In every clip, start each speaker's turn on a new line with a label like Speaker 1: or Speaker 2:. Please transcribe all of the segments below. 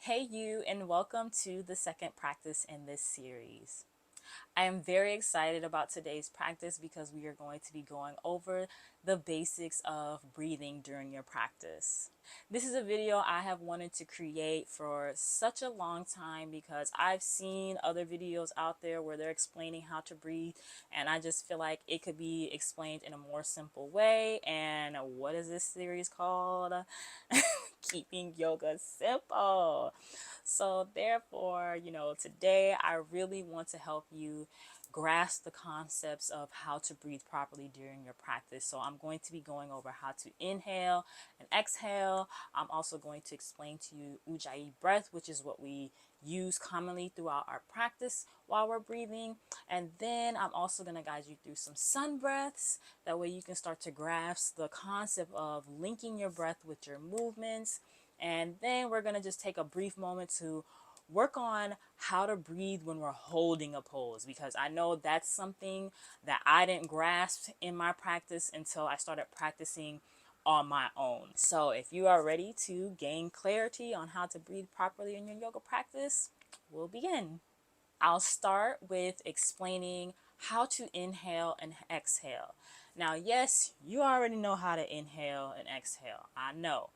Speaker 1: Hey you, and welcome to the second practice in this series. I am very excited about today's practice because we are going to be going over the basics of breathing during your practice. This is a video I have wanted to create for such a long time because I've seen other videos out there where they're explaining how to breathe, and I just feel like it could be explained in a more simple way. And what is this series called? Keeping yoga simple. So therefore, today I really want to help you grasp the concepts of how to breathe properly during your practice. So I'm going to be going over how to inhale and exhale. I'm also going to explain to you Ujjayi breath, which is what we use commonly throughout our practice while we're breathing. And then I'm also going to guide you through some sun breaths. That way you can start to grasp the concept of linking your breath with your movements. And then we're going to just take a brief moment to work on how to breathe when we're holding a pose, because I know that's something that I didn't grasp in my practice until I started practicing on my own. So if you are ready to gain clarity on how to breathe properly in your yoga practice, we'll begin. I'll start with explaining how to inhale and exhale. Now, yes, you already know how to inhale and exhale. I know,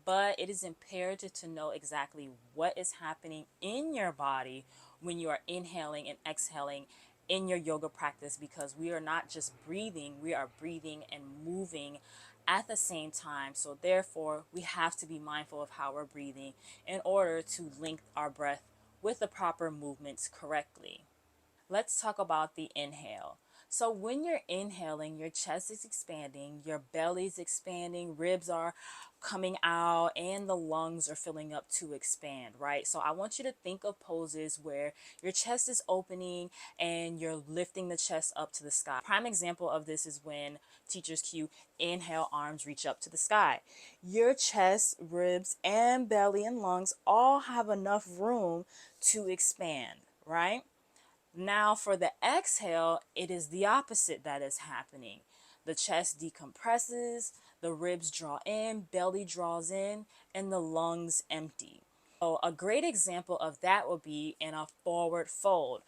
Speaker 1: but it is imperative to know exactly what is happening in your body when you are inhaling and exhaling in your yoga practice, because we are not just breathing, we are breathing and moving at the same time. So therefore, we have to be mindful of how we're breathing in order to link our breath with the proper movements correctly. Let's talk about the inhale. So when you're inhaling, your chest is expanding, your belly's expanding, ribs are coming out, and the lungs are filling up to expand, right? So I want you to think of poses where your chest is opening and you're lifting the chest up to the sky. Prime example of this is when teachers cue inhale, arms reach up to the sky. Your chest, ribs, and belly and lungs all have enough room to expand, right? Now, for the exhale, it is the opposite that is happening. The chest decompresses, the ribs draw in, belly draws in, and the lungs empty. So, a great example of that would be in a forward fold.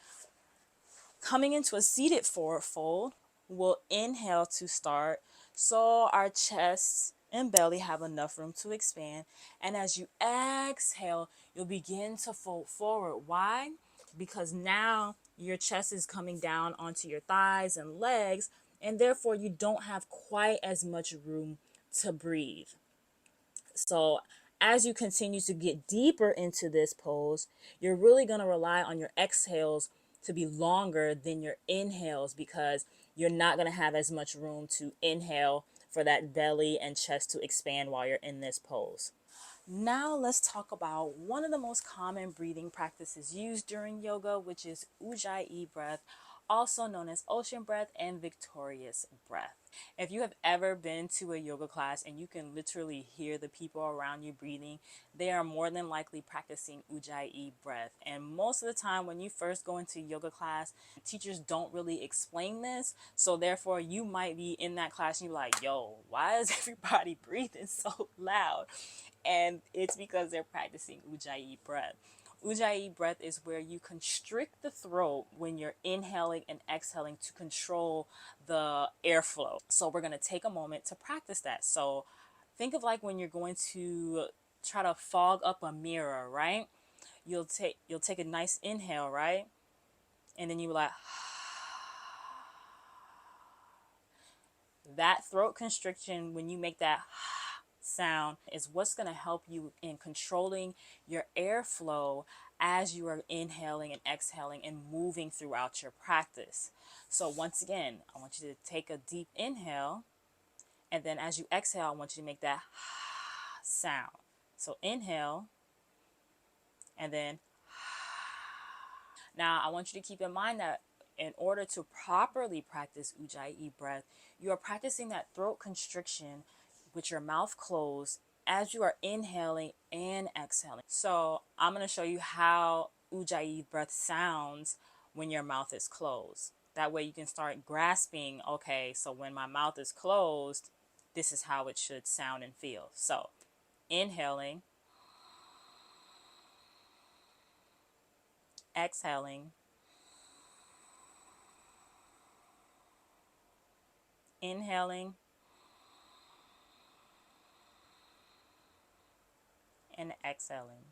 Speaker 1: Coming into a seated forward fold, we'll inhale to start, so our chests and belly have enough room to expand. And as you exhale, you'll begin to fold forward. Why? Because now your chest is coming down onto your thighs and legs, and therefore you don't have quite as much room to breathe. So as you continue to get deeper into this pose, you're really going to rely on your exhales to be longer than your inhales, because you're not going to have as much room to inhale for that belly and chest to expand while you're in this pose. Now let's talk about one of the most common breathing practices used during yoga, which is Ujjayi breath, also known as ocean breath and victorious breath. If you have ever been to a yoga class and you can literally hear the people around you breathing, they are more than likely practicing Ujjayi breath. And most of the time when you first go into yoga class, teachers don't really explain this. So therefore you might be in that class and you're like, yo, why is everybody breathing so loud? And it's because they're practicing Ujjayi breath. Ujjayi breath is where you constrict the throat when you're inhaling and exhaling to control the airflow. So we're going to take a moment to practice that. So think of like when you're going to try to fog up a mirror, right? You'll take a nice inhale, right? And then you like that throat constriction. When you make that sound, is what's going to help you in controlling your airflow as you are inhaling and exhaling and moving throughout your practice. So once again, I want you to take a deep inhale, and then as you exhale, I want you to make that sound. So inhale, and then now I want you to keep in mind that in order to properly practice Ujjayi breath, you are practicing that throat constriction with your mouth closed as you are inhaling and exhaling. So I'm going to show you how Ujjayi breath sounds when your mouth is closed. That way you can start grasping, okay, so when my mouth is closed, this is how it should sound and feel. So inhaling, exhaling, inhaling, and exhaling.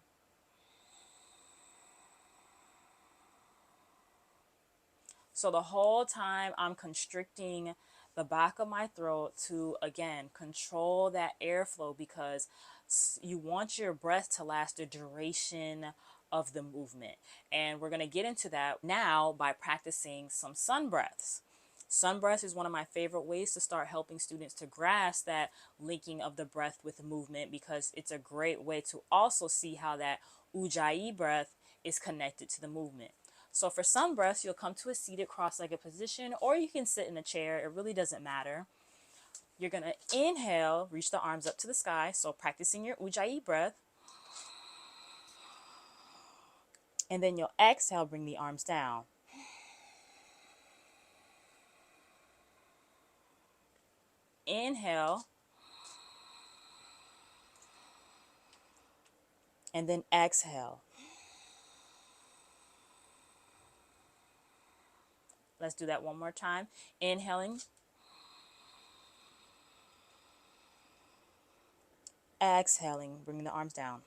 Speaker 1: So the whole time I'm constricting the back of my throat to, again, control that airflow, because you want your breath to last the duration of the movement. And we're going to get into that now by practicing some sun breaths. Sun breath is one of my favorite ways to start helping students to grasp that linking of the breath with the movement, because it's a great way to also see how that Ujjayi breath is connected to the movement. So for sun breaths, you'll come to a seated cross-legged position, or you can sit in a chair. It really doesn't matter. You're going to inhale, reach the arms up to the sky. So practicing your Ujjayi breath. And then you'll exhale, bring the arms down. Inhale. And then exhale. Let's do that one more time. Inhaling. Exhaling, bringing the arms down.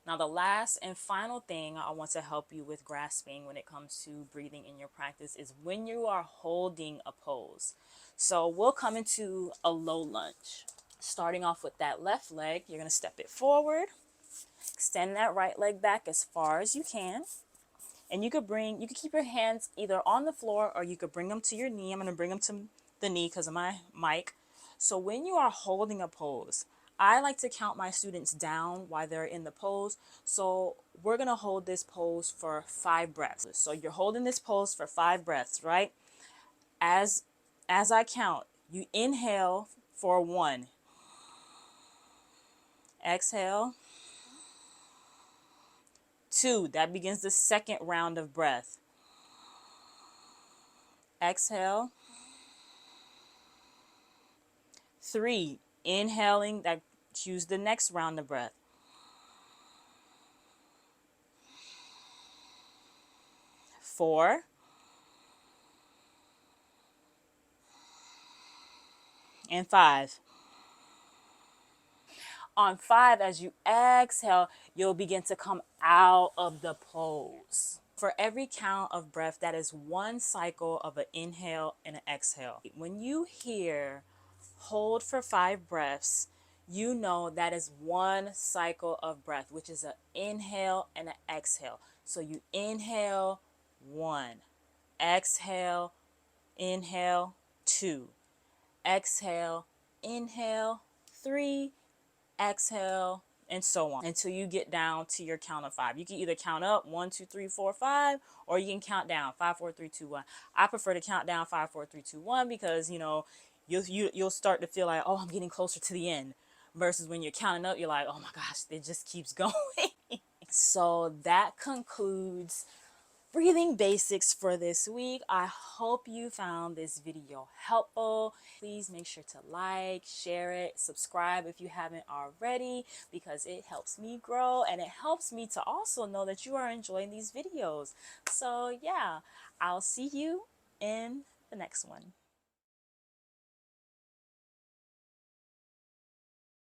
Speaker 1: Now, the last and final thing I want to help you with grasping when it comes to breathing in your practice is when you are holding a pose. So we'll come into a low lunge. Starting off with that left leg, you're going to step it forward. Extend that right leg back as far as you can. And you could keep your hands either on the floor, or you could bring them to your knee. I'm going to bring them to the knee because of my mic. So when you are holding a pose, I like to count my students down while they're in the pose. So we're going to hold this pose for 5 breaths. So you're holding this pose for 5 breaths, right? As I count, you inhale for 1. Exhale. 2, that begins the second round of breath. Exhale. 3, inhaling, that cues the next round of breath. 4, and 5. On 5, as you exhale, you'll begin to come out of the pose. For every count of breath, that is 1 cycle of an inhale and an exhale. When you hear hold for 5 breaths, you know that is 1 cycle of breath, which is an inhale and an exhale. So you inhale 1, exhale, inhale 2, exhale, inhale 3, exhale, and so on until you get down to your count of 5. You can either count up 1, 2, 3, 4, 5, or you can count down 5, 4, 3, 2, 1. I prefer to count down 5, 4, 3, 2, 1 because you'll start to feel like, oh, I'm getting closer to the end, versus when you're counting up, you're like, oh my gosh, it just keeps going. So that concludes breathing basics for this week. I hope you found this video helpful. Please make sure to like, share it, subscribe if you haven't already, because it helps me grow and it helps me to also know that you are enjoying these videos. So yeah, I'll see you in the next one.